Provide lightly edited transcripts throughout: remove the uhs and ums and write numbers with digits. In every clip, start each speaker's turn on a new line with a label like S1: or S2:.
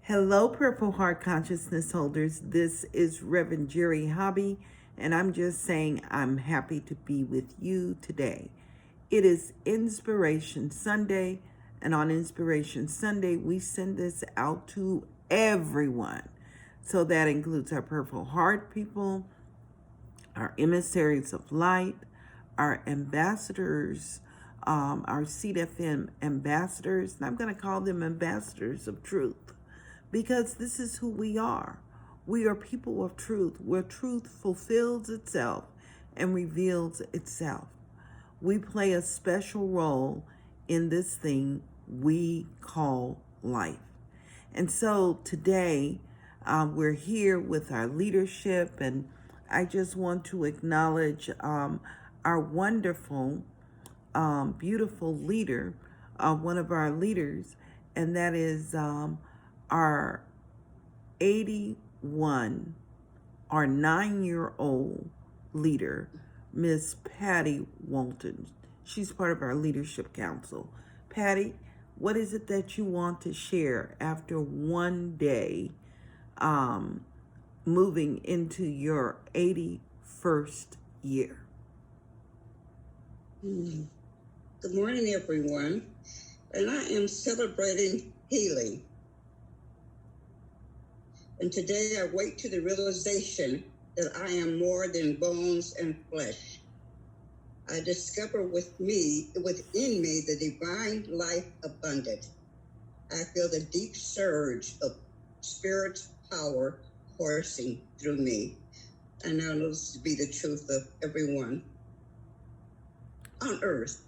S1: Hello, Purple Heart Consciousness holders. This is Reverend Jerry Hobby, and I'm just saying I'm happy to be with you today. It is Inspiration Sunday, and on Inspiration Sunday, we send this out to everyone. So that includes our Purple Heart people, our emissaries of light, our ambassadors, our CFM ambassadors, and I'm going to call them ambassadors of truth because this is who we are. We are people of truth, where truth fulfills itself and reveals itself. We play a special role in this thing we call life. And so today, we're here with our leadership, and I just want to acknowledge our wonderful, beautiful leader, one of our leaders, and that is our 81, our 9-year-old leader, Miss Patty Walton. She's part of our leadership council. Patty, what is it that you want to share after one day moving into your 81st year?
S2: Good morning, everyone. And I am celebrating healing. And today I wake to the realization that I am more than bones and flesh. I discover within me the divine life abundant. I feel the deep surge of spirit's power coursing through me. And I know this to be the truth of everyone on earth.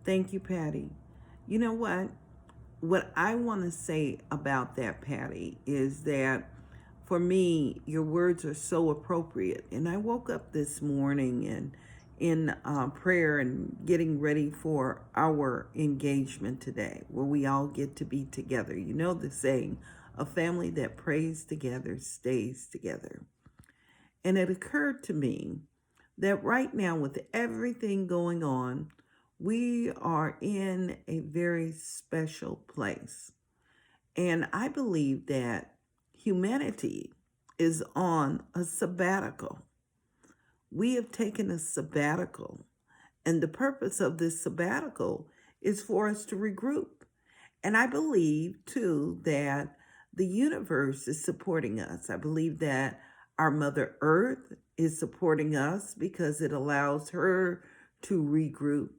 S1: Thank you, Patty. You know what? What I want to say about that, Patty, is that for me, your words are so appropriate. And I woke up this morning and in prayer and getting ready for our engagement today, where we all get to be together. You know the saying, a family that prays together stays together. And it occurred to me that right now, with everything going on, we are in a very special place. And I believe that humanity is on a sabbatical. We have taken a sabbatical, and the purpose of this sabbatical is for us to regroup. And I believe, too, that the universe is supporting us. I believe that our Mother Earth is supporting us because it allows her to regroup.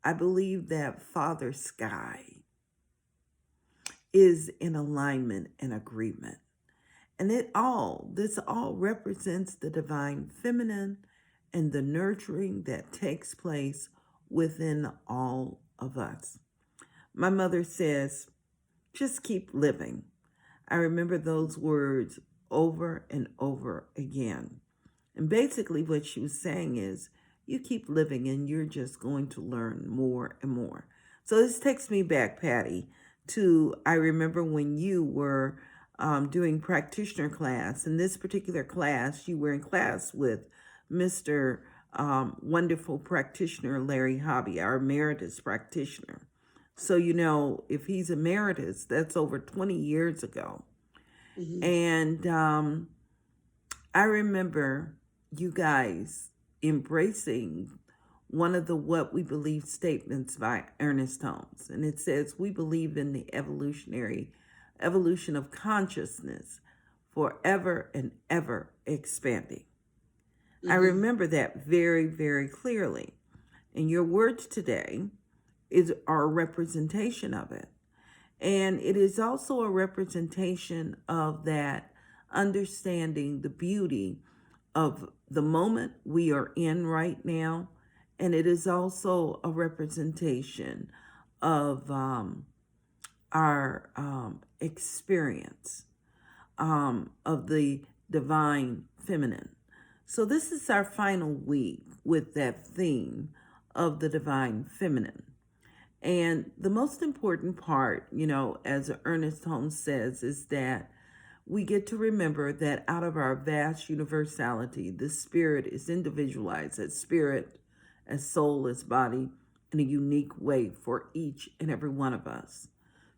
S1: I believe that Father Sky is in alignment and agreement. And this all represents the divine feminine and the nurturing that takes place within all of us. My mother says, just keep living. I remember those words over and over again. And basically what she was saying is, you keep living and you're just going to learn more and more. So this takes me back, Patty, to I remember when you were doing practitioner class. In this particular class, you were in class with Mr. Wonderful Practitioner Larry Hobby, our emeritus practitioner. So, you know, if he's emeritus, that's over 20 years ago. And I remember you guys embracing one of the What We Believe statements by Ernest Holmes. And it says, we believe in the evolution of consciousness forever and ever expanding. I remember that very, very clearly. And your words today are a representation of it. And it is also a representation of that understanding the beauty of the moment we are in right now. And it is also a representation of our experience of the divine feminine. So this is our final week with that theme of the divine feminine. And the most important part, you know, as Ernest Holmes says, is that we get to remember that out of our vast universality, the spirit is individualized as spirit, as soul, as body, in a unique way for each and every one of us.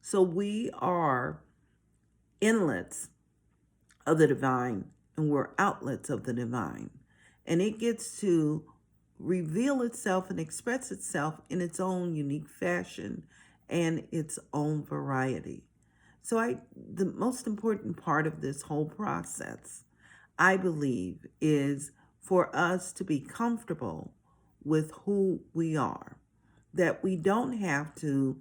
S1: So we are inlets of the divine and we're outlets of the divine. And it gets to reveal itself and express itself in its own unique fashion and its own variety. So the most important part of this whole process, I believe, is for us to be comfortable with who we are, that we don't have to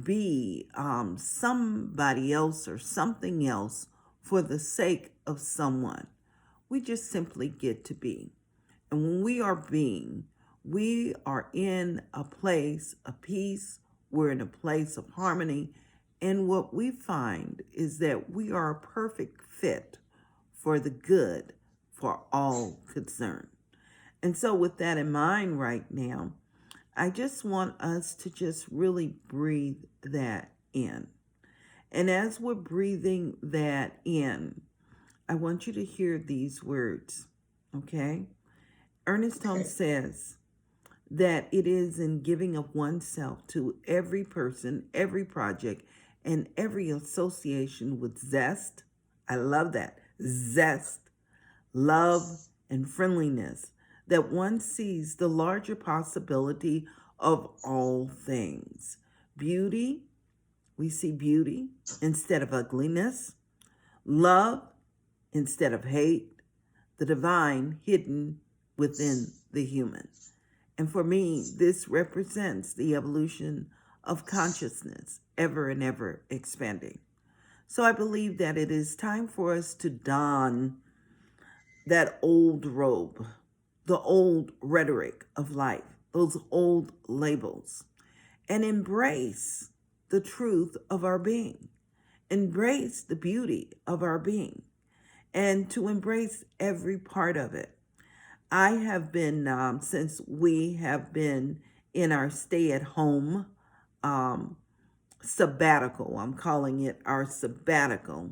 S1: be somebody else or something else for the sake of someone. We just simply get to be. And when we are being, we are in a place of peace, we're in a place of harmony. And what we find is that we are a perfect fit for the good for all concerned. And so, with that in mind, right now, I just want us to just really breathe that in. And as we're breathing that in, I want you to hear these words, okay? Ernest Holmes says that it is in giving of oneself to every person, every project, and every association with zest. I love that. Zest, love, and friendliness, that one sees the larger possibility of all things. Beauty, we see beauty instead of ugliness. Love instead of hate. The divine hidden within the human. And for me, this represents the evolution of consciousness, ever and ever expanding. So I believe that it is time for us to don that old robe, the old rhetoric of life, those old labels, and embrace the truth of our being, embrace the beauty of our being, and to embrace every part of it. I have been, since we have been in our stay at home sabbatical, I'm calling it our sabbatical,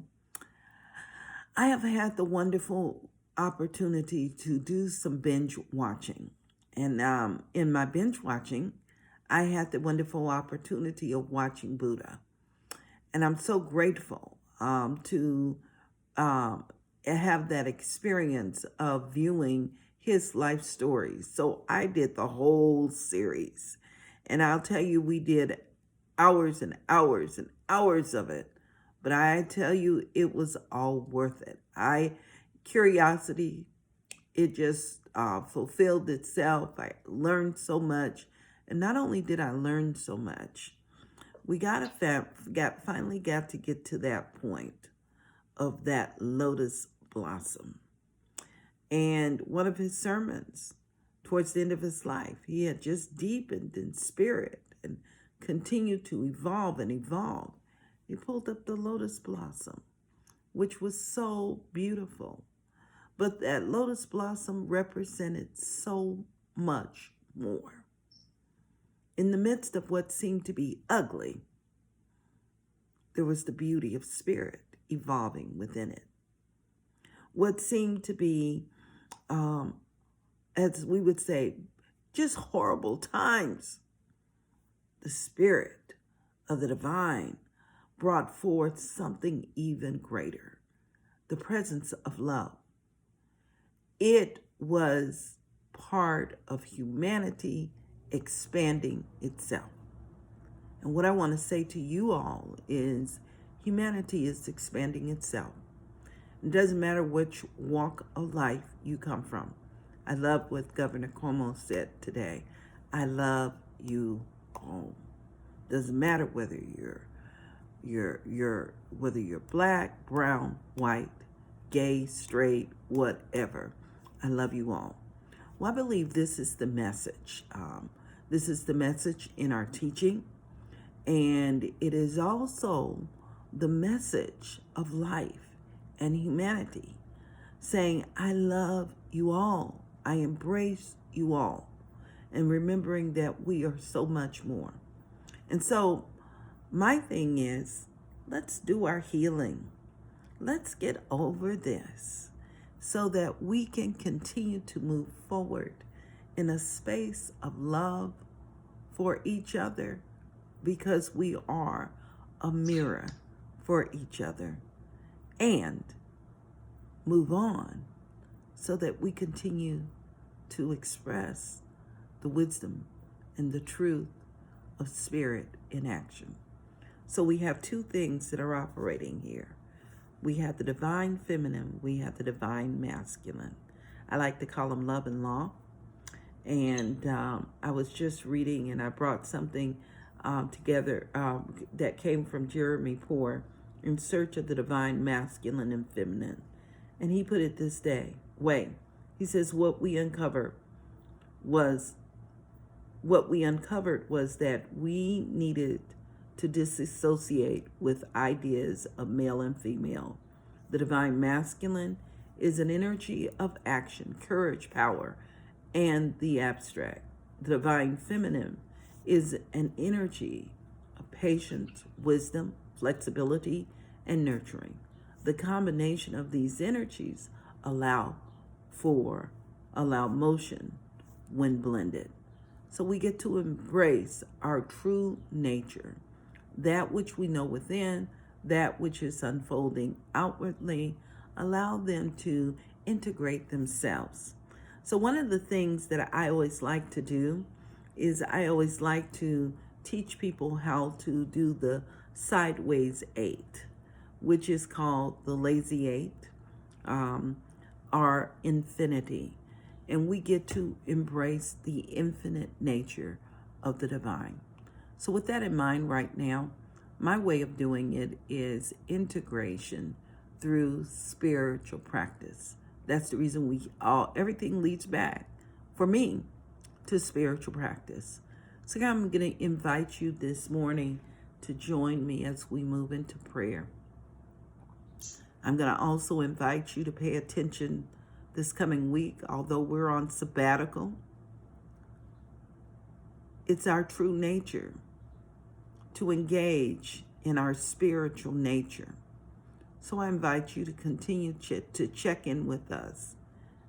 S1: I have had the wonderful opportunity to do some binge watching. And in my binge watching, I had the wonderful opportunity of watching Buddha. And I'm so grateful to have that experience of viewing his life stories. So I did the whole series. And I'll tell you, we did hours and hours and hours of it. But I tell you, it was all worth it. Curiosity, it just fulfilled itself. I learned so much. And not only did I learn so much, we finally got to get to that point of that lotus blossom. And one of his sermons towards the end of his life, he had just deepened in spirit and continued to evolve and evolve. He pulled up the lotus blossom, which was so beautiful. But that lotus blossom represented so much more. In the midst of what seemed to be ugly, there was the beauty of spirit evolving within it. What seemed to be, as we would say, just horrible times, the spirit of the divine brought forth something even greater, the presence of love. It was part of humanity expanding itself. And what I want to say to you all is humanity is expanding itself. It doesn't matter which walk of life you come from. I love what Governor Cuomo said today. I love you all. Doesn't matter whether whether you're black, brown, white, gay, straight, whatever. I love you all. Well, I believe this is the message. This is the message in our teaching. And it is also the message of life and humanity, saying, I love you all. I embrace you all. And remembering that we are so much more. And so my thing is, let's do our healing. Let's get over this so that we can continue to move forward in a space of love for each other, because we are a mirror for each other, and move on so that we continue to express the wisdom and the truth of spirit in action. So we have two things that are operating here. We have the divine feminine, we have the divine masculine. I like to call them love and law. And I was just reading, and I brought something together that came from Jeremy Poore, In Search of the Divine Masculine and Feminine. And he put it this way. He says, what we uncovered was that we needed to disassociate with ideas of male and female. The divine masculine is an energy of action, courage, power, and the abstract. The divine feminine is an energy of patience, wisdom, flexibility, and nurturing. The combination of these energies allow motion when blended. So we get to embrace our true nature, that which we know within, that which is unfolding outwardly, allow them to integrate themselves. So one of the things that I always like to do is I always like to teach people how to do the sideways 8, which is called the lazy 8, or infinity. And we get to embrace the infinite nature of the divine. So with that in mind right now, my way of doing it is integration through spiritual practice. That's the reason everything leads back, for me, to spiritual practice. So I'm going to invite you this morning to join me as we move into prayer. I'm going to also invite you to pay attention this coming week, although we're on sabbatical. It's our true nature to engage in our spiritual nature. So I invite you to continue to check in with us,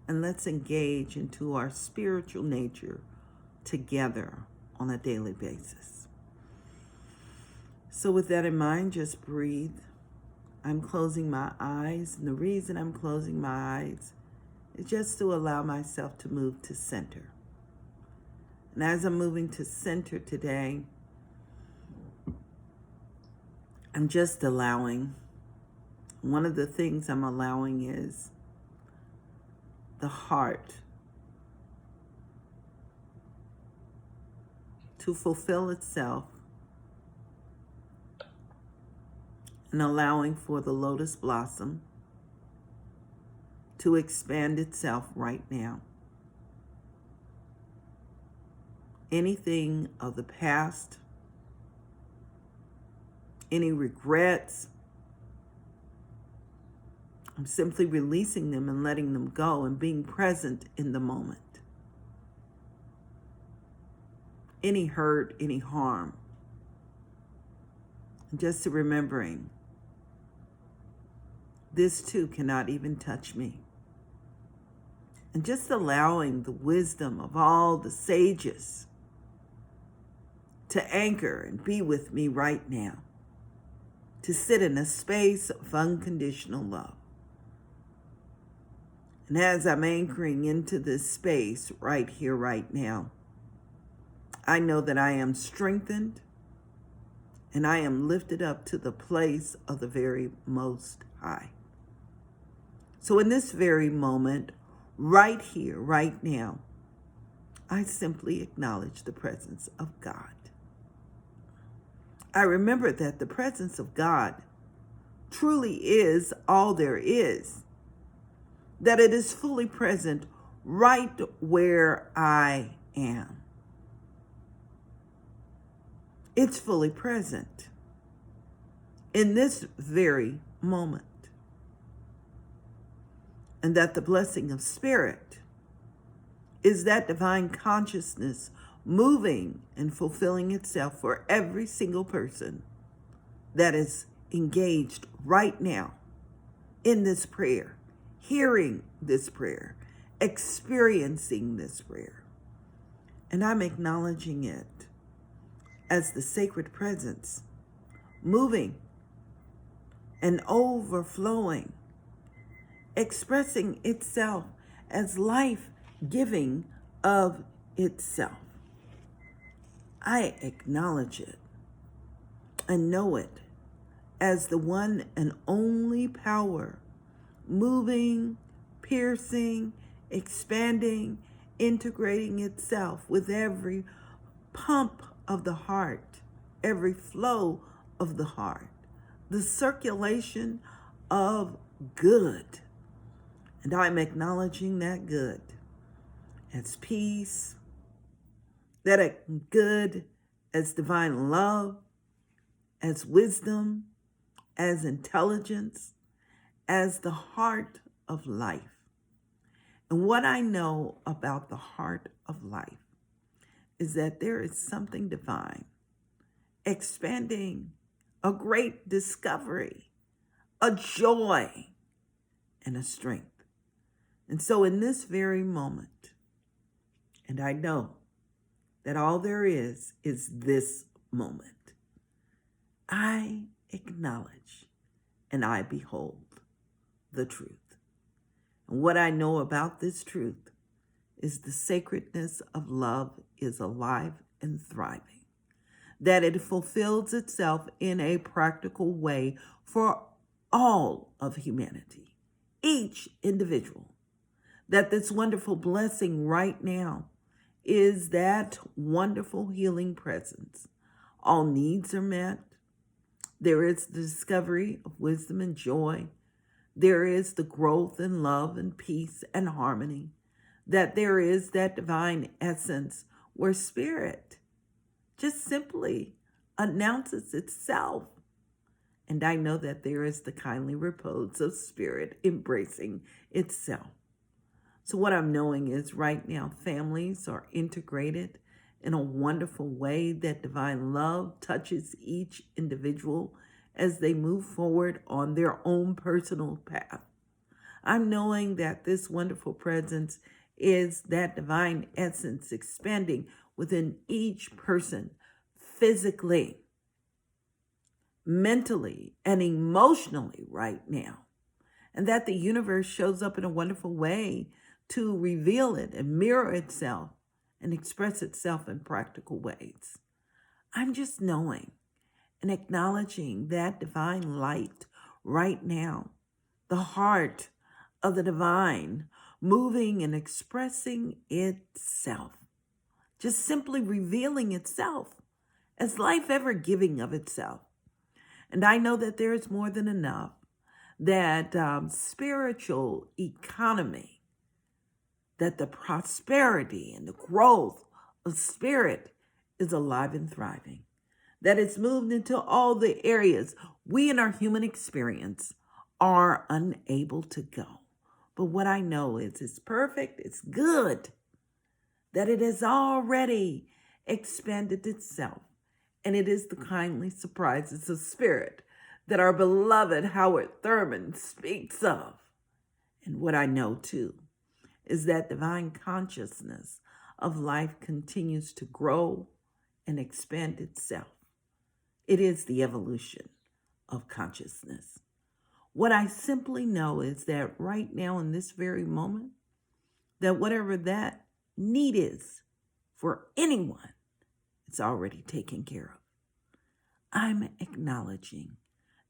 S1: and let's engage into our spiritual nature together on a daily basis. So with that in mind, just breathe. I'm closing my eyes, and the reason I'm closing my eyes is just to allow myself to move to center. And as I'm moving to center today, I'm just allowing. One of the things I'm allowing is the heart to fulfill itself, and allowing for the lotus blossom to expand itself right now. Anything of the past, any regrets, I'm simply releasing them and letting them go and being present in the moment. Any hurt, any harm, just remembering this too cannot even touch me. And just allowing the wisdom of all the sages to anchor and be with me right now, to sit in a space of unconditional love. And as I'm anchoring into this space right here, right now, I know that I am strengthened and I am lifted up to the place of the very Most High. So in this very moment, right here, right now, I simply acknowledge the presence of God. I remember that the presence of God truly is all there is, that it is fully present right where I am. It's fully present in this very moment. And that the blessing of spirit is that divine consciousness moving and fulfilling itself for every single person that is engaged right now in this prayer, hearing this prayer, experiencing this prayer. And I'm acknowledging it as the sacred presence moving and overflowing, expressing itself as life giving of itself. I acknowledge it and know it as the one and only power, moving, piercing, expanding, integrating itself with every pump of the heart, every flow of the heart, the circulation of good. And I'm acknowledging that good as peace, that good as divine love, as wisdom, as intelligence, as the heart of life. And what I know about the heart of life is that there is something divine, expanding, a great discovery, a joy, and a strength. And so in this very moment, and I know that all there is this moment, I acknowledge and I behold the truth. And what I know about this truth is the sacredness of love is alive and thriving, that it fulfills itself in a practical way for all of humanity, each individual, that this wonderful blessing right now is that wonderful healing presence. All needs are met. There is the discovery of wisdom and joy. There is the growth in love and peace and harmony. That there is that divine essence where spirit just simply announces itself. And I know that there is the kindly repose of spirit embracing itself. So what I'm knowing is right now families are integrated in a wonderful way, that divine love touches each individual as they move forward on their own personal path. I'm knowing that this wonderful presence is that divine essence expanding within each person physically, mentally, and emotionally right now. And that the universe shows up in a wonderful way to reveal it and mirror itself and express itself in practical ways. I'm just knowing and acknowledging that divine light right now, the heart of the divine moving and expressing itself, just simply revealing itself as life ever giving of itself. And I know that there is more than enough, that spiritual economy, that the prosperity and the growth of spirit is alive and thriving, that it's moved into all the areas we in our human experience are unable to go. But what I know is it's perfect, it's good, that it has already expanded itself. And it is the kindly surprises of spirit that our beloved Howard Thurman speaks of. And what I know too is that divine consciousness of life continues to grow and expand itself. It is the evolution of consciousness. What I simply know is that right now in this very moment, that whatever that need is for anyone, it's already taken care of. I'm acknowledging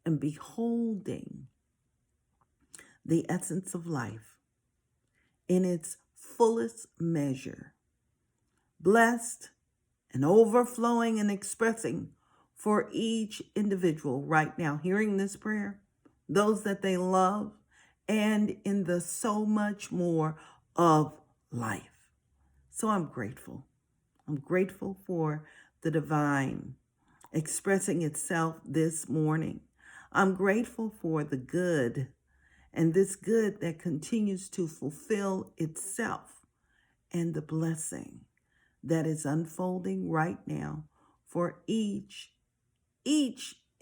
S1: and beholding the essence of life in its fullest measure, blessed and overflowing and expressing for each individual right now, hearing this prayer, those that they love, and in the so much more of life. So I'm grateful. I'm grateful for the divine expressing itself this morning. I'm grateful for the good, and this good that continues to fulfill itself, and the blessing that is unfolding right now for each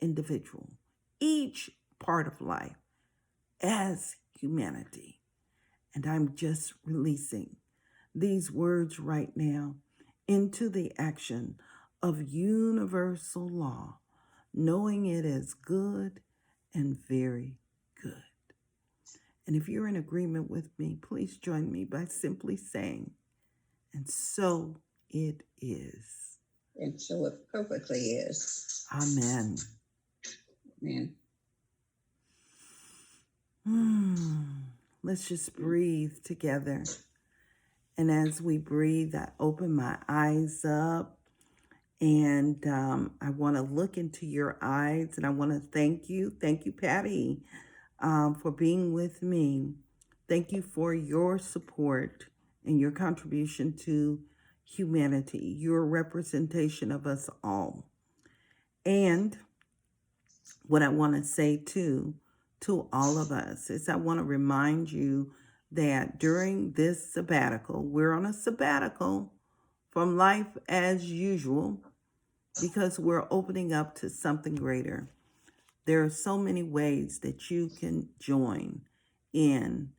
S1: individual, each part of life as humanity. And I'm just releasing these words right now into the action of universal law, knowing it is good and very good. And if you're in agreement with me, please join me by simply saying, and so it is.
S2: And so it perfectly is.
S1: Amen.
S2: Amen.
S1: Let's just breathe together. And as we breathe, I open my eyes up, and I want to look into your eyes, and I want to thank you. Thank you, Patty, for being with me. Thank you for your support and your contribution to humanity, your representation of us all. And what I want to say to all of us is I want to remind you that during this sabbatical, we're on a sabbatical from life as usual because we're opening up to something greater. There are so many ways that you can join in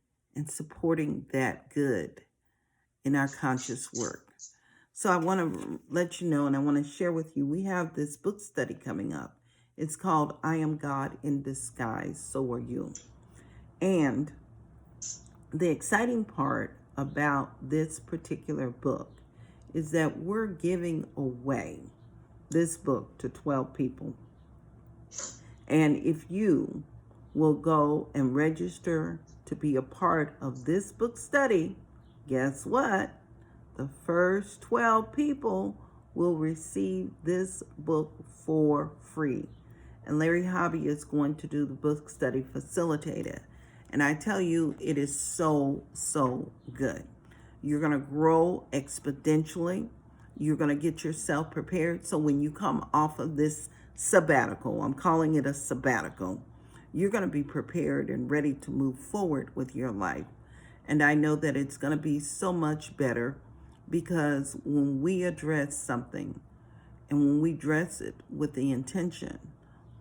S1: supporting that good in our conscious work. So I want to let you know, and I want to share with you, we have this book study coming up. It's called I Am God in Disguise, So Are You. And the exciting part about this particular book is that we're giving away this book to 12 people. And if you will go and register to be a part of this book study, guess what? The first 12 people will receive this book for free. And Larry Hobby is going to do the book study facilitated. And I tell you, it is so, so good. You're going to grow exponentially. You're going to get yourself prepared. So when you come off of this sabbatical, I'm calling it a sabbatical, you're going to be prepared and ready to move forward with your life. And I know that it's going to be so much better because when we address something and when we dress it with the intention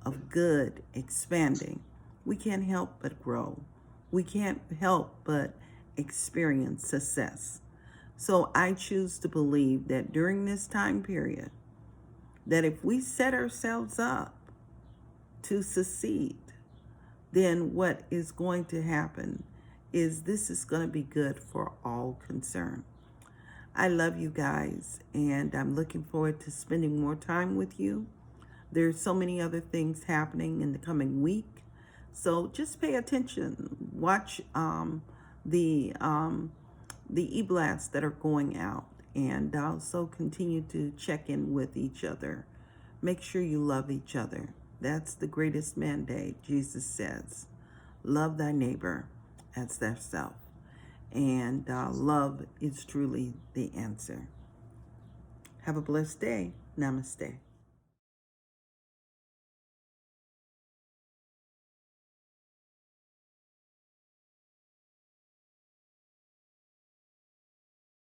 S1: of good expanding, we can't help but grow. We can't help but experience success. So I choose to believe that during this time period, that if we set ourselves up to succeed, then what is going to happen is this is going to be good for all concerned. I love you guys, and I'm looking forward to spending more time with you. There's so many other things happening in the coming week, so just pay attention. Watch the e-blasts that are going out, and also continue to check in with each other. Make sure you love each other. That's the greatest mandate. Jesus says, love thy neighbor as thyself. And love is truly the answer. Have a blessed day. Namaste.